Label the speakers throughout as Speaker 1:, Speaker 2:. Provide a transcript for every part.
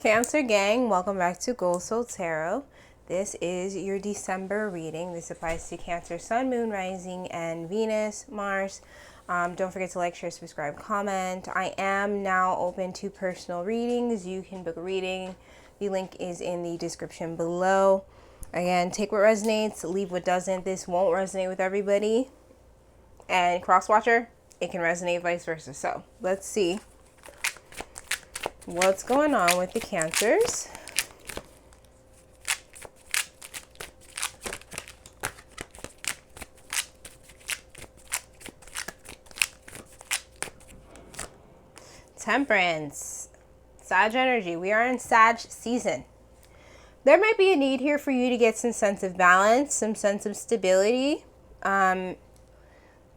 Speaker 1: Cancer gang, welcome back to Gold Soul Tarot. This is your December reading. This applies to Cancer, Sun, Moon, Rising, and Venus, Mars. Don't forget to like, share, subscribe, comment. I am now open to personal readings. You can book a reading. The link is in the description below. Again, take what resonates, leave what doesn't. This won't resonate with everybody. And cross-watcher, it can resonate vice versa. So let's see what's going on with the Cancers. Temperance, Sag energy. We are in Sag season. There might be a need here for you to get some sense of balance, some sense of stability,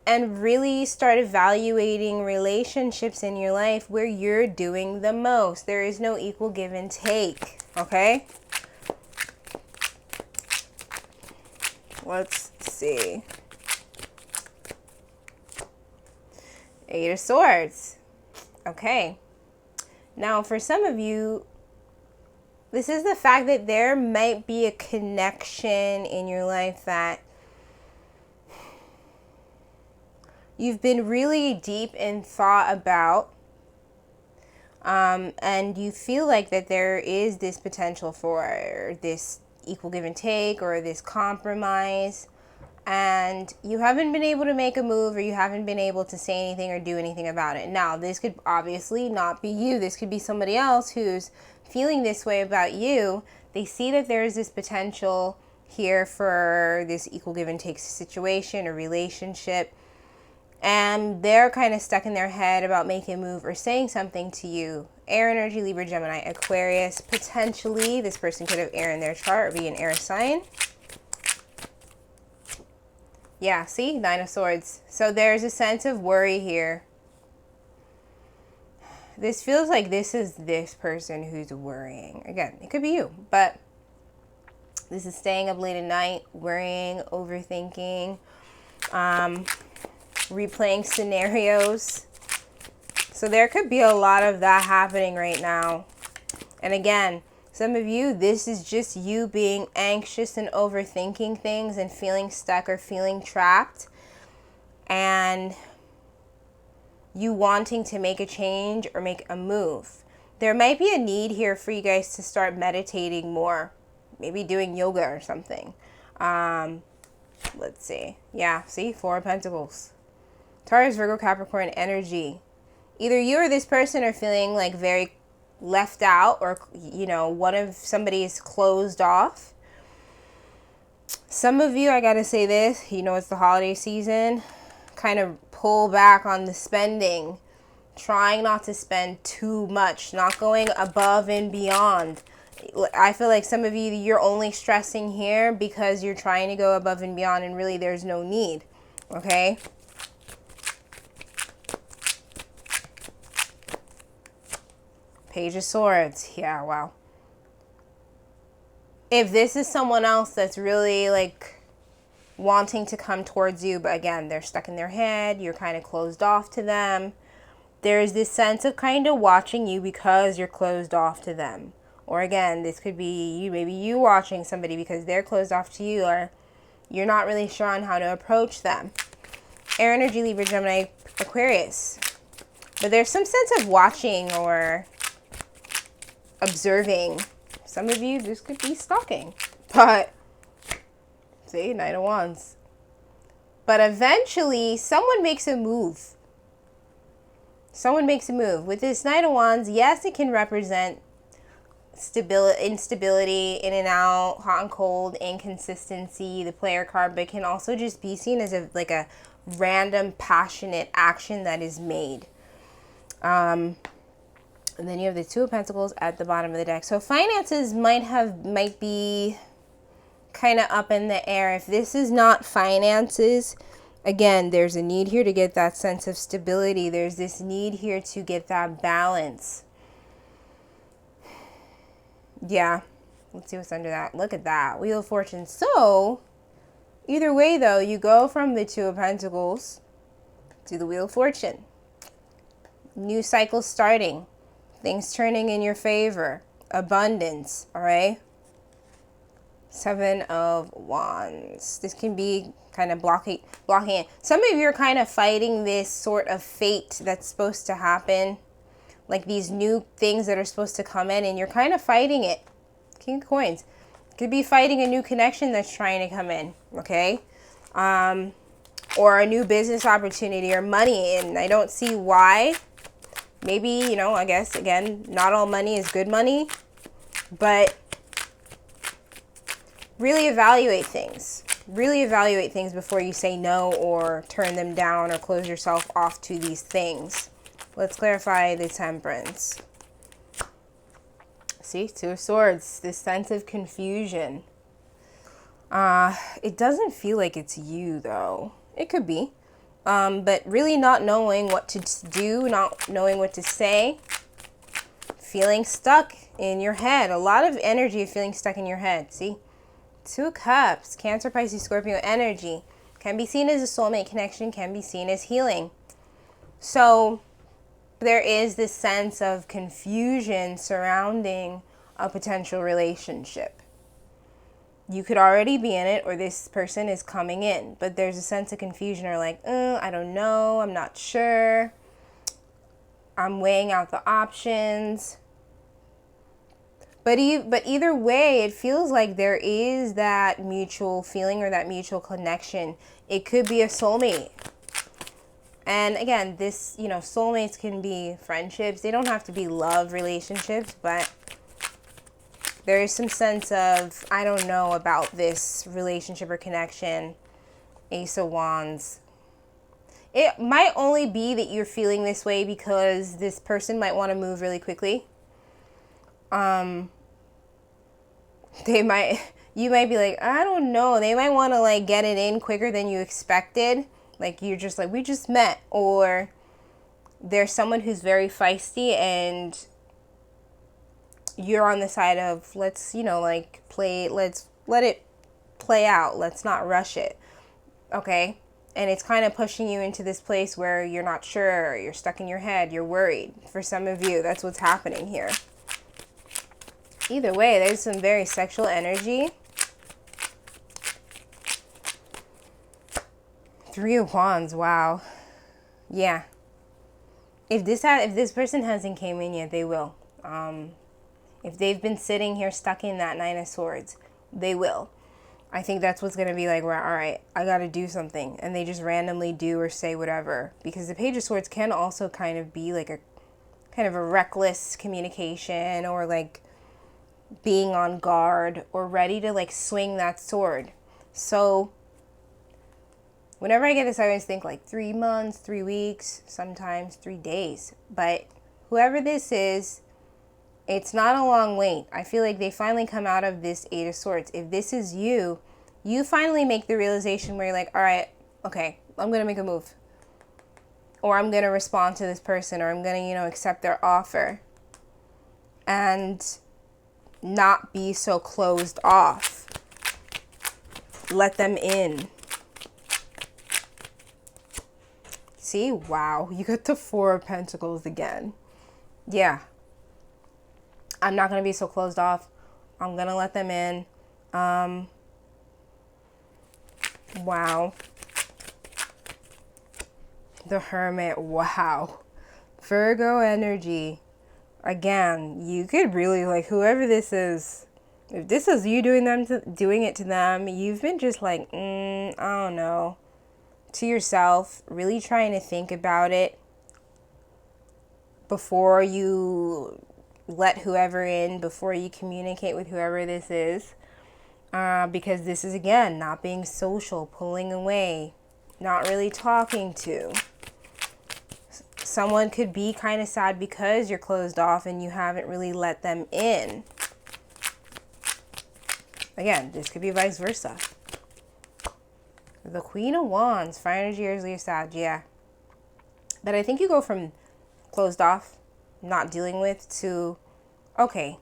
Speaker 1: and really start evaluating relationships in your life where you're doing the most. There is no equal give and take, okay? Let's see. Eight of Swords. Okay. Now, for some of you, this is the fact that there might be a connection in your life that you've been really deep in thought about, and you feel like that there is this potential for this equal give and take or this compromise, and you haven't been able to make a move, or you haven't been able to say anything or do anything about it. Now, this could obviously not be you. This could be somebody else who's feeling this way about you. They see that there's this potential here for this equal give and take situation or relationship, and they're kind of stuck in their head about making a move or saying something to you. Air energy, Libra, Gemini, Aquarius. Potentially, this person could have air in their chart or be an air sign. Yeah, see? Nine of Swords. So there's a sense of worry here. This feels like this is this person who's worrying. Again, it could be you, but this is staying up late at night, worrying, overthinking, replaying scenarios. So there could be a lot of that happening right now. And again, some of you, this is just you being anxious and overthinking things and feeling stuck or feeling trapped, and you wanting to make a change or make a move. There might be a need here for you guys to start meditating more, maybe doing yoga or something. Let's see. Yeah, see? Four of Pentacles. Taurus, Virgo, Capricorn energy. Either you or this person are feeling like very left out, or, you know, somebody is closed off. Some of you, I gotta say this, you know, it's the holiday season. Kind of pull back on the spending. Trying not to spend too much. Not going above and beyond. I feel like some of you, you're only stressing here because you're trying to go above and beyond, and really there's no need. Okay? Page of Swords. Yeah, wow. If this is someone else that's really like wanting to come towards you, but again, they're stuck in their head, you're kind of closed off to them. There's this sense of kind of watching you because you're closed off to them. Or again, this could be you, maybe you watching somebody because they're closed off to you, or you're not really sure on how to approach them. Air energy, Libra, Gemini, Aquarius. But there's some sense of watching or observing. Some of you, this could be stalking. But, see, Knight of Wands. But eventually, someone makes a move. Someone makes a move. With this Knight of Wands, yes, it can represent instability, in and out, hot and cold, inconsistency, the Player card, but it can also just be seen as like a random, passionate action that is made. And then you have the Two of Pentacles at the bottom of the deck. So finances might be kind of up in the air. If this is not finances, again, there's a need here to get that sense of stability. There's this need here to get that balance. Yeah. Let's see what's under that. Look at that. Wheel of Fortune. So, either way, though, you go from the Two of Pentacles to the Wheel of Fortune. New cycle starting. Things turning in your favor. abundance, all right? Seven of Wands. This can be kind of blocking it. Some of you are kind of fighting this sort of fate that's supposed to happen. Like these new things that are supposed to come in, and you're kind of fighting it. King of Coins. Could be fighting a new connection that's trying to come in, okay? Or a new business opportunity or money, and I don't see why. Maybe, you know, I guess, again, not all money is good money, but really evaluate things. Really evaluate things before you say no or turn them down or close yourself off to these things. Let's clarify the Temperance. See, Two of Swords, this sense of confusion. It doesn't feel like it's you, though. It could be. But really not knowing what to do, not knowing what to say. Feeling stuck in your head. A lot of energy of feeling stuck in your head. See? Two of Cups. Cancer, Pisces, Scorpio energy. Can be seen as a soulmate connection. Can be seen as healing. So there is this sense of confusion surrounding a potential relationship. You could already be in it, or this person is coming in, but there's a sense of confusion, or like, I don't know, I'm not sure, I'm weighing out the options. But either way, it feels like there is that mutual feeling or that mutual connection. It could be a soulmate. And again, this, you know, soulmates can be friendships. They don't have to be love relationships, but there is some sense of, I don't know about this relationship or connection. Ace of Wands. It might only be that you're feeling this way because this person might want to move really quickly. You might be like, I don't know. They might want to like get it in quicker than you expected. Like you're just like, we just met. Or there's someone who's very feisty and you're on the side of, let's, you know, like let's let it play out. Let's not rush it. Okay? And it's kind of pushing you into this place where you're not sure, you're stuck in your head, you're worried. For some of you, that's what's happening here. Either way, there's some very sexual energy. Three of Wands, wow. Yeah. If this person hasn't came in yet, they will. If they've been sitting here stuck in that Nine of Swords, they will. I think that's what's going to be like, well, all right, I got to do something. And they just randomly do or say whatever. Because the Page of Swords can also kind of be like a kind of a reckless communication, or like being on guard or ready to like swing that sword. So whenever I get this, I always think like 3 months, 3 weeks, sometimes 3 days. But whoever this is, it's not a long wait. I feel like they finally come out of this Eight of Swords. If this is you, you finally make the realization where you're like, all right, okay, I'm going to make a move. Or I'm going to respond to this person, or I'm going to, you know, accept their offer. And not be so closed off. Let them in. See? Wow. You got the Four of Pentacles again. Yeah. I'm not going to be so closed off. I'm going to let them in. Wow. The Hermit. Wow. Virgo energy. Again, you could really, like, whoever this is, if this is you doing it to them, you've been just like, I don't know, to yourself, really trying to think about it before you let whoever in, before you communicate with whoever this is. Because this is, again, not being social, pulling away, not really talking to. Someone could be kind of sad because you're closed off and you haven't really let them in. Again, this could be vice versa. The Queen of Wands, fire energy, Aries, Leo, Sag, yeah. But I think you go from closed off, not dealing with, to, okay,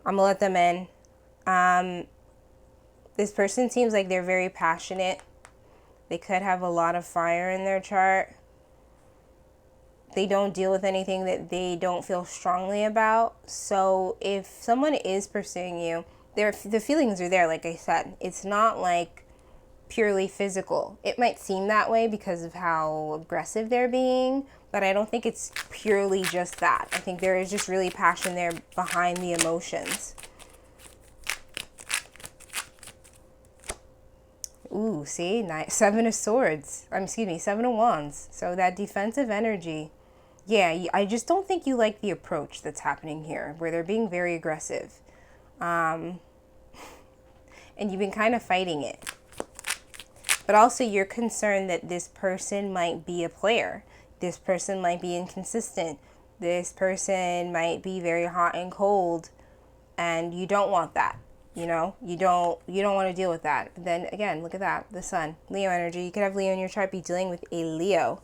Speaker 1: I'm gonna let them in. This person seems like they're very passionate. They could have a lot of fire in their chart. They don't deal with anything that they don't feel strongly about. So if someone is pursuing you, the feelings are there, like I said. It's not like purely physical. It might seem that way because of how aggressive they're being, but I don't think it's purely just that. I think there is just really passion there behind the emotions. Ooh, see? Seven of Swords. Seven of Wands. So that defensive energy. Yeah, I just don't think you like the approach that's happening here, where they're being very aggressive. And you've been kind of fighting it. But also you're concerned that this person might be a player. This person might be inconsistent. This person might be very hot and cold. And you don't want that. You know, you don't want to deal with that. But then again, look at that, the sun, Leo energy. You could have Leo in your chart be dealing with a Leo.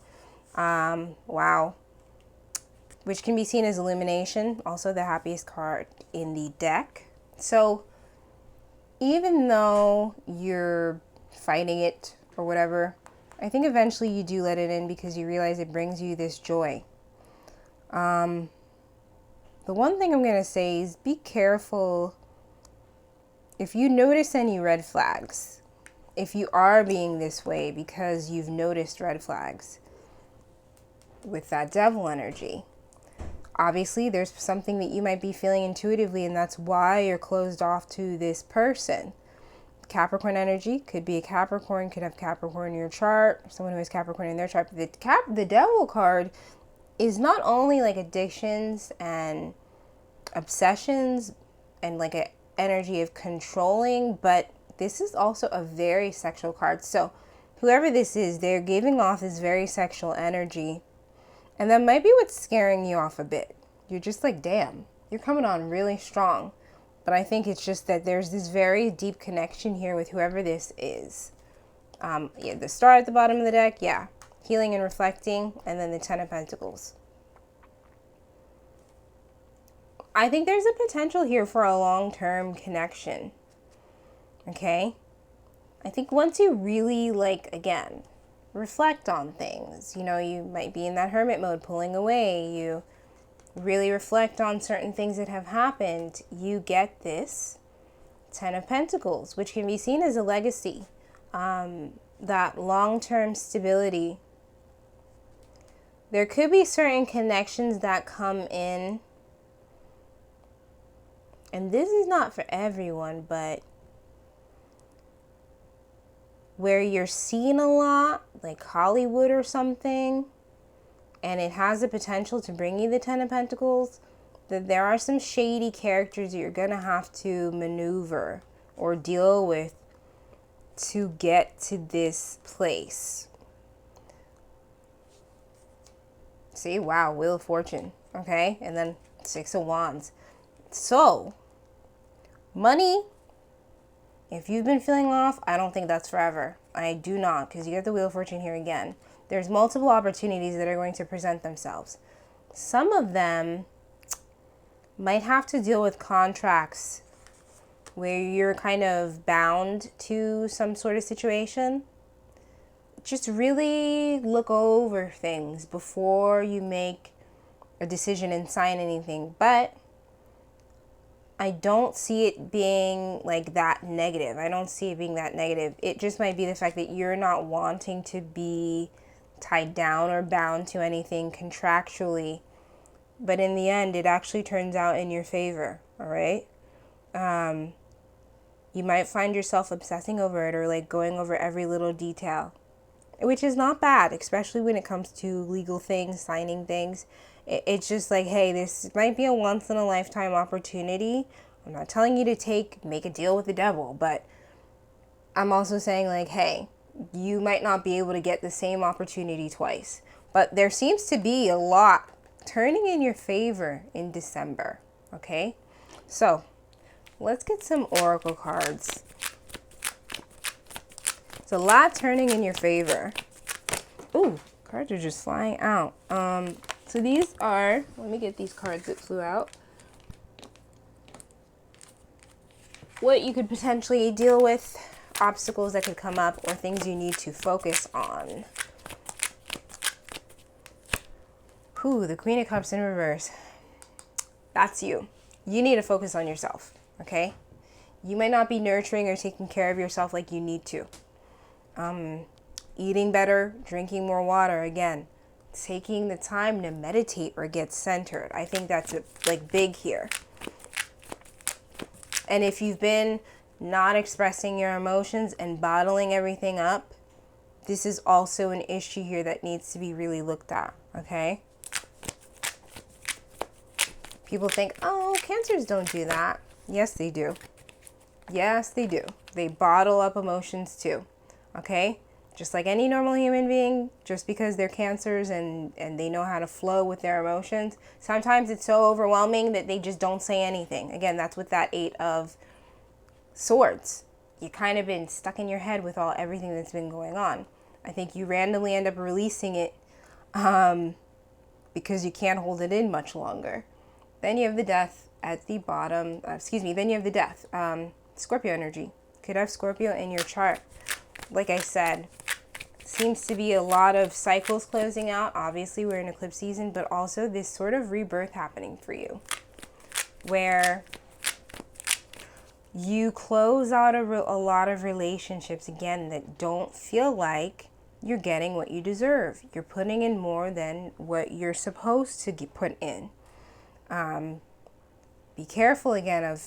Speaker 1: Wow. Which can be seen as illumination, also the happiest card in the deck. So even though you're fighting it or whatever, I think eventually you do let it in because you realize it brings you this joy. The one thing I'm going to say is be careful. If you notice any red flags, if you are being this way because you've noticed red flags with that devil energy, obviously there's something that you might be feeling intuitively, and that's why you're closed off to this person. Capricorn energy could be a Capricorn, could have Capricorn in your chart, someone who has Capricorn in their chart. The devil card is not only like addictions and obsessions and like a energy of controlling, but this is also a very sexual card. So whoever this is, they're giving off this very sexual energy, and that might be what's scaring you off a bit. You're just like, damn, you're coming on really strong. But I think it's just that there's this very deep connection here with whoever this is. Yeah, the star at the bottom of the deck, yeah, healing and reflecting, and then the Ten of Pentacles. I think there's a potential here for a long-term connection, okay? I think once you really, like, again, reflect on things, you know, you might be in that hermit mode, pulling away, you really reflect on certain things that have happened, you get this Ten of Pentacles, which can be seen as a legacy, that long-term stability. There could be certain connections that come in, and this is not for everyone, but where you're seen a lot, like Hollywood or something, and it has the potential to bring you the Ten of Pentacles, that there are some shady characters that you're going to have to maneuver or deal with to get to this place. See, wow, Wheel of Fortune, okay? And then Six of Wands. So, money, if you've been feeling off, I don't think that's forever. I do not, because you get the Wheel of Fortune here again. There's multiple opportunities that are going to present themselves. Some of them might have to deal with contracts where you're kind of bound to some sort of situation. Just really look over things before you make a decision and sign anything. But I don't see it being like that negative. I don't see it being that negative. It just might be the fact that you're not wanting to be tied down or bound to anything contractually. But in the end, it actually turns out in your favor, all right? You might find yourself obsessing over it or like going over every little detail, which is not bad, especially when it comes to legal things, signing things. It's just like, hey, this might be a once-in-a-lifetime opportunity. I'm not telling you to make a deal with the devil, but I'm also saying like, hey, you might not be able to get the same opportunity twice. But there seems to be a lot turning in your favor in December, okay? So, let's get some oracle cards. It's a lot turning in your favor. Ooh, cards are just flying out. So these are, let me get these cards that flew out. What you could potentially deal with, obstacles that could come up, or things you need to focus on. Whew, the Queen of Cups in reverse. That's you. You need to focus on yourself, okay? You might not be nurturing or taking care of yourself like you need to. Eating better, drinking more water, again, taking the time to meditate or get centered. I think that's like big here. And if you've been not expressing your emotions and bottling everything up, this is also an issue here that needs to be really looked at, okay? People think, oh, Cancers don't do that. Yes, they do. Yes, they do. They bottle up emotions too, okay? Just like any normal human being, just because they're Cancers and they know how to flow with their emotions, sometimes it's so overwhelming that they just don't say anything. Again, that's with that 8 of Swords. You kind of been stuck in your head with everything that's been going on. I think you randomly end up releasing it because you can't hold it in much longer. Then you have the Death at the bottom. Then you have the Death. Scorpio energy. Could have Scorpio in your chart. Like I said, seems to be a lot of cycles closing out. Obviously, we're in eclipse season, but also this sort of rebirth happening for you, where you close out a lot of relationships, again, that don't feel like you're getting what you deserve. You're putting in more than what you're supposed to put in. Be careful, again, of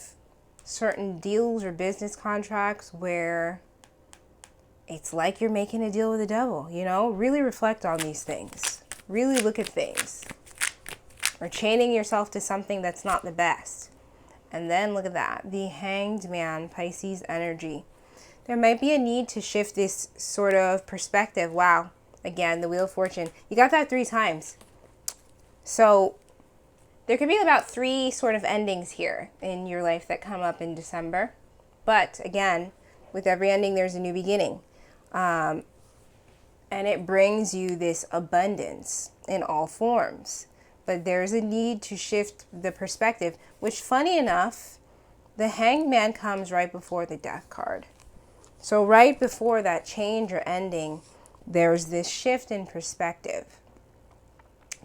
Speaker 1: certain deals or business contracts where it's like you're making a deal with the devil, you know? Really reflect on these things. Really look at things. Or chaining yourself to something that's not the best. And then look at that, the Hanged Man, Pisces energy. There might be a need to shift this sort of perspective. Wow, again, the Wheel of Fortune. You got that 3 times. So there could be about 3 sort of endings here in your life that come up in December. But again, with every ending, there's a new beginning. And it brings you this abundance in all forms. But there's a need to shift the perspective, which, funny enough, the Hanged Man comes right before the Death card. So right before that change or ending, there's this shift in perspective,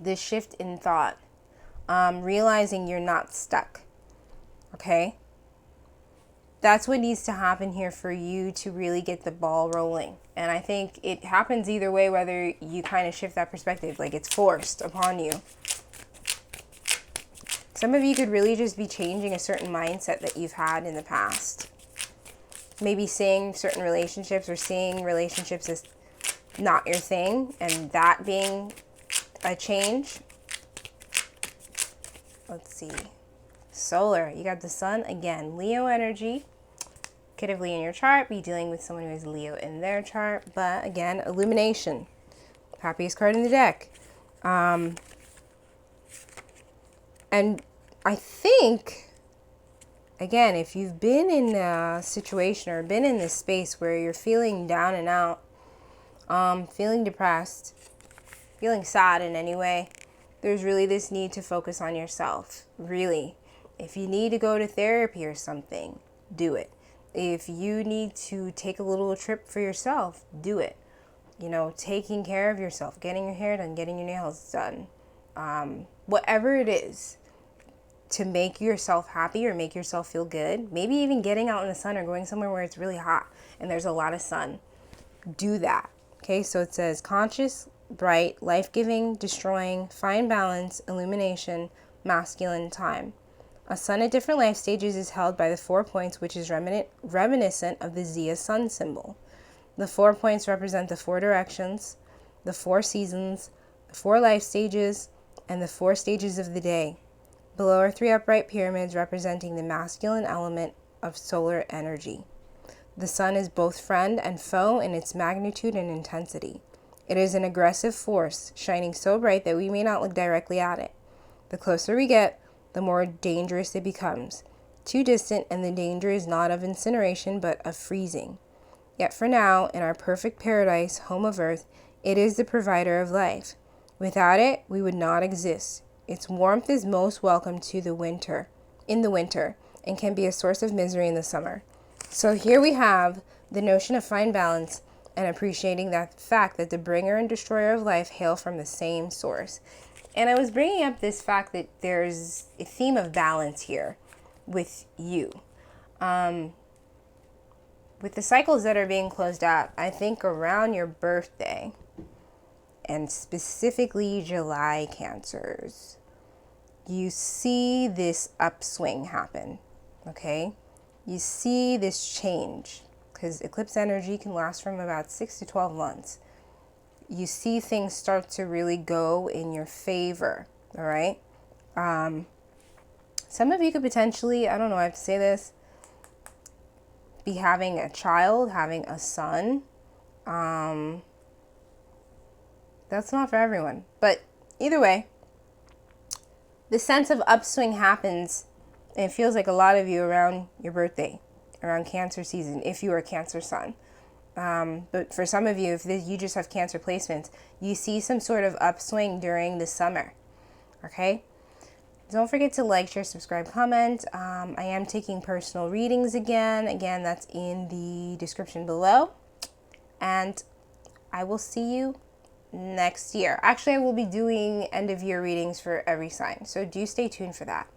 Speaker 1: this shift in thought, realizing you're not stuck, okay? That's what needs to happen here for you to really get the ball rolling. And I think it happens either way, whether you kind of shift that perspective, like it's forced upon you. Some of you could really just be changing a certain mindset that you've had in the past. Maybe seeing certain relationships or seeing relationships as not your thing, and that being a change. Let's see. Solar. You got the Sun again. Leo energy. Could have Leo in your chart. Be dealing with someone who has Leo in their chart. But again, illumination. Happiest card in the deck. And I think, again, if you've been in a situation or been in this space where you're feeling down and out, feeling depressed, feeling sad in any way, there's really this need to focus on yourself. Really. If you need to go to therapy or something, do it. If you need to take a little trip for yourself, do it. You know, taking care of yourself, getting your hair done, getting your nails done, whatever it is, to make yourself happy or make yourself feel good. Maybe even getting out in the sun or going somewhere where it's really hot and there's a lot of sun. Do that. Okay, so it says conscious, bright, life-giving, destroying, fine balance, illumination, masculine time. A sun at different life stages is held by the 4 points, which is reminiscent of the Zia sun symbol. The 4 points represent the 4 directions, the 4 seasons, the 4 life stages, and the 4 stages of the day. Below are 3 upright pyramids representing the masculine element of solar energy. The sun is both friend and foe in its magnitude and intensity. It is an aggressive force, shining so bright that we may not look directly at it. The closer we get, the more dangerous it becomes. Too distant, and the danger is not of incineration, but of freezing. Yet for now, in our perfect paradise, home of Earth, it is the provider of life. Without it, we would not exist. Its warmth is most welcome in the winter, and can be a source of misery in the summer. So here we have the notion of fine balance and appreciating that fact that the bringer and destroyer of life hail from the same source. And I was bringing up this fact that there's a theme of balance here with you. With the cycles that are being closed out, I think around your birthday, and specifically July Cancers, you see this upswing happen, okay? You see this change, because eclipse energy can last from about 6 to 12 months. You see things start to really go in your favor, all right? Some of you could potentially, I don't know, I have to say this, be having a child, having a son. That's not for everyone. But either way, the sense of upswing happens, and it feels like a lot of you around your birthday, around Cancer season, if you are a Cancer sun. But for some of you, if you just have Cancer placements, you see some sort of upswing during the summer, okay? Don't forget to like, share, subscribe, comment. I am taking personal readings again. Again, that's in the description below. And I will see you next year. Actually, I will be doing end of year readings for every sign. So do stay tuned for that.